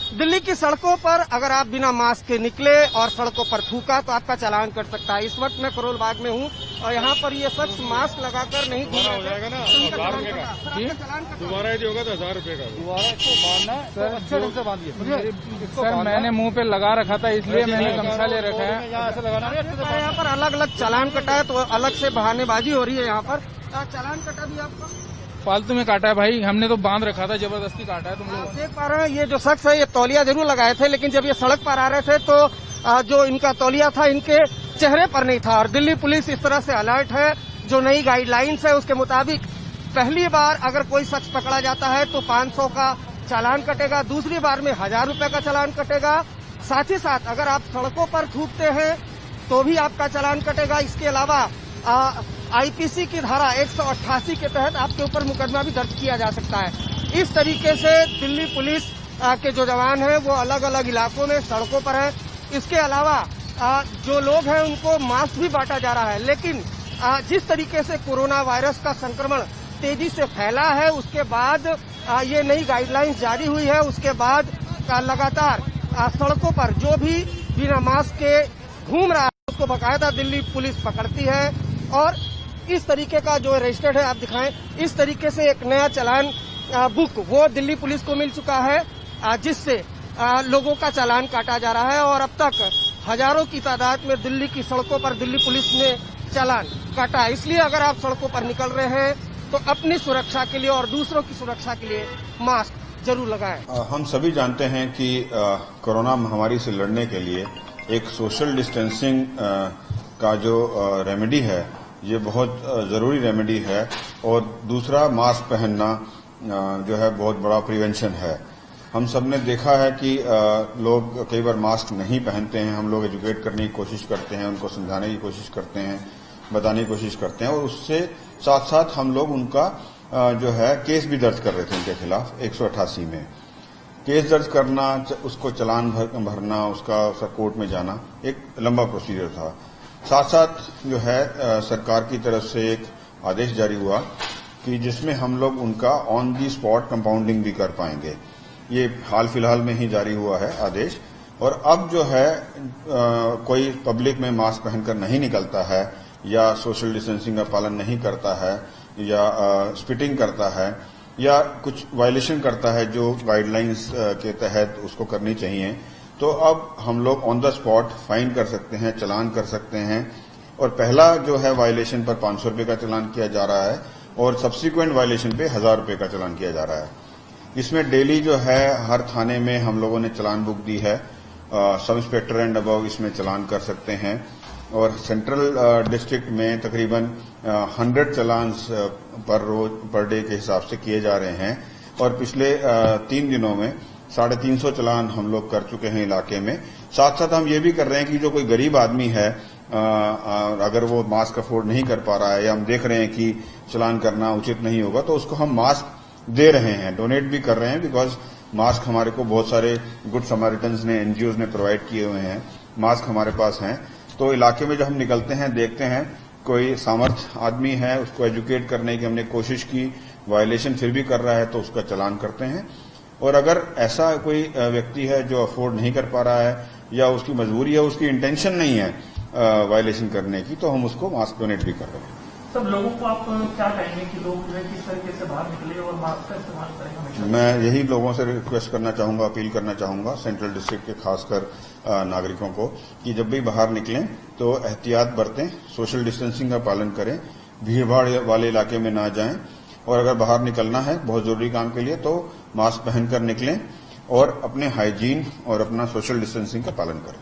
दिल्ली की सड़कों पर अगर आप बिना मास्क के निकले और सड़कों पर थूका तो आपका चालान कट सकता है। इस वक्त मैं करोल बाग में हूँ और यहाँ पर ये शख्स मास्क लगाकर नहीं घूम हो जाएगा ना, 1000 रुपए का। दोबारा यदि होगा तो 1000 रुपए का। दोबारा इसको बांधना सर, अच्छे ढंग से बांधिए सर। मैंने मुंह पे लगा रखा था इसलिए मैंने गमछा ले रखा है। यहाँ से लगाना है। यहाँ पर अलग अलग चालान कटा है तो अलग से बहानेबाजी हो रही है। यहाँ पर चालान कटा भी आपको फालतू में काटा है भाई, हमने तो बांध रखा था, जबरदस्ती काटा है तुम लोग। देख पा रहे हैं ये जो शख्स है ये तौलिया जरूर लगाए थे, लेकिन जब ये सड़क पर आ रहे थे तो जो इनका तौलिया था इनके चेहरे पर नहीं था। और दिल्ली पुलिस इस तरह से अलर्ट है, जो नई गाइडलाइंस है उसके मुताबिक पहली बार अगर कोई शख्स पकड़ा जाता है तो 500 का चालान कटेगा, दूसरी बार में 1000 रुपए का चालान कटेगा। साथ ही साथ अगर आप सड़कों पर थूकते हैं तो भी आपका चालान कटेगा। इसके अलावा आईपीसी की धारा 188 के तहत आपके ऊपर मुकदमा भी दर्ज किया जा सकता है। इस तरीके से दिल्ली पुलिस के जो जवान हैं वो अलग अलग इलाकों में सड़कों पर हैं। इसके अलावा जो लोग हैं उनको मास्क भी बांटा जा रहा है, लेकिन जिस तरीके से कोरोना वायरस का संक्रमण तेजी से फैला है उसके बाद ये नई गाइडलाइंस जारी हुई है। उसके बाद लगातार सड़कों पर जो भी बिना मास्क के घूम रहा है उसको बाकायदा दिल्ली पुलिस पकड़ती है। और इस तरीके का जो रजिस्टर्ड है आप दिखाएं, इस तरीके से एक नया चालान बुक वो दिल्ली पुलिस को मिल चुका है, जिससे लोगों का चालान काटा जा रहा है। और अब तक हजारों की तादाद में दिल्ली की सड़कों पर दिल्ली पुलिस ने चालान काटा है। इसलिए अगर आप सड़कों पर निकल रहे हैं तो अपनी सुरक्षा के लिए और दूसरों की सुरक्षा के लिए मास्क जरूर लगाएं। हम सभी जानते हैं कि कोरोना महामारी से लड़ने के लिए एक सोशल डिस्टेंसिंग का जो रेमेडी है ये बहुत जरूरी रेमेडी है। और दूसरा मास्क पहनना जो है बहुत बड़ा प्रिवेंशन है। हम सब ने देखा है कि लोग कई बार मास्क नहीं पहनते हैं। हम लोग एजुकेट करने की कोशिश करते हैं, उनको समझाने की कोशिश करते हैं, बताने की कोशिश करते हैं, और उससे साथ साथ हम लोग उनका जो है केस भी दर्ज कर रहे थे उनके खिलाफ 188 में। केस दर्ज करना, उसको चालान भरना, उसका कोर्ट में जाना एक लंबा प्रोसीजर था। साथ साथ जो है सरकार की तरफ से एक आदेश जारी हुआ कि जिसमें हम लोग उनका ऑन दी स्पॉट कंपाउंडिंग भी कर पाएंगे। ये हाल फिलहाल में ही जारी हुआ है आदेश। और अब जो है कोई पब्लिक में मास्क पहनकर नहीं निकलता है या सोशल डिस्टेंसिंग का पालन नहीं करता है या स्पिटिंग करता है या कुछ वायलेशन करता है जो गाइडलाइंस के तहत उसको करनी चाहिए, तो अब हम लोग ऑन द स्पॉट फाइन कर सकते हैं, चालान कर सकते हैं। और पहला जो है वायलेशन पर 500 रुपए का चालान किया जा रहा है और सब्सिक्वेंट वायलेशन पे 1000 रुपए का चालान किया जा रहा है। इसमें डेली जो है हर थाने में हम लोगों ने चालान बुक दी है। सब इंस्पेक्टर एंड अबव इसमें चालान कर सकते हैं। और सेंट्रल डिस्ट्रिक्ट में तकरीबन 100 चालान्स पर डे के हिसाब से किए जा रहे हैं। और पिछले 3 दिनों में 350 चालान हम लोग कर चुके हैं इलाके में। साथ साथ हम ये भी कर रहे हैं कि जो कोई गरीब आदमी है अगर वो मास्क अफोर्ड नहीं कर पा रहा है या हम देख रहे हैं कि चालान करना उचित नहीं होगा तो उसको हम मास्क दे रहे हैं, डोनेट भी कर रहे हैं। बिकॉज मास्क हमारे को बहुत सारे गुड समारिटन्स ने, एनजीओज ने प्रोवाइड किए हुए हैं, मास्क हमारे पास हैं। तो इलाके में जब हम निकलते हैं देखते हैं कोई सामर्थ्य आदमी है, उसको एजुकेट करने की हमने कोशिश की, वायलेशन फिर भी कर रहा है तो उसका चालान करते हैं। और अगर ऐसा कोई व्यक्ति है जो अफोर्ड नहीं कर पा रहा है या उसकी मजबूरी है, उसकी इंटेंशन नहीं है वायलेशन करने की, तो हम उसको मास्क डोनेट भी कर रहे हैं। सब लोगों को आप क्या कहेंगे कि लोग किस तरीके से बाहर निकले और मास्क का इस्तेमाल करें? मैं यही लोगों से रिक्वेस्ट करना चाहूंगा, अपील करना चाहूंगा सेंट्रल डिस्ट्रिक्ट के खासकर नागरिकों को कि जब भी बाहर निकलें तो एहतियात बरतें, सोशल डिस्टेंसिंग का पालन करें, भीड़भाड़ वाले इलाके में ना जाएं। और अगर बाहर निकलना है बहुत जरूरी काम के लिए तो मास्क पहनकर निकलें और अपने हाइजीन और अपना सोशल डिस्टेंसिंग का पालन करें।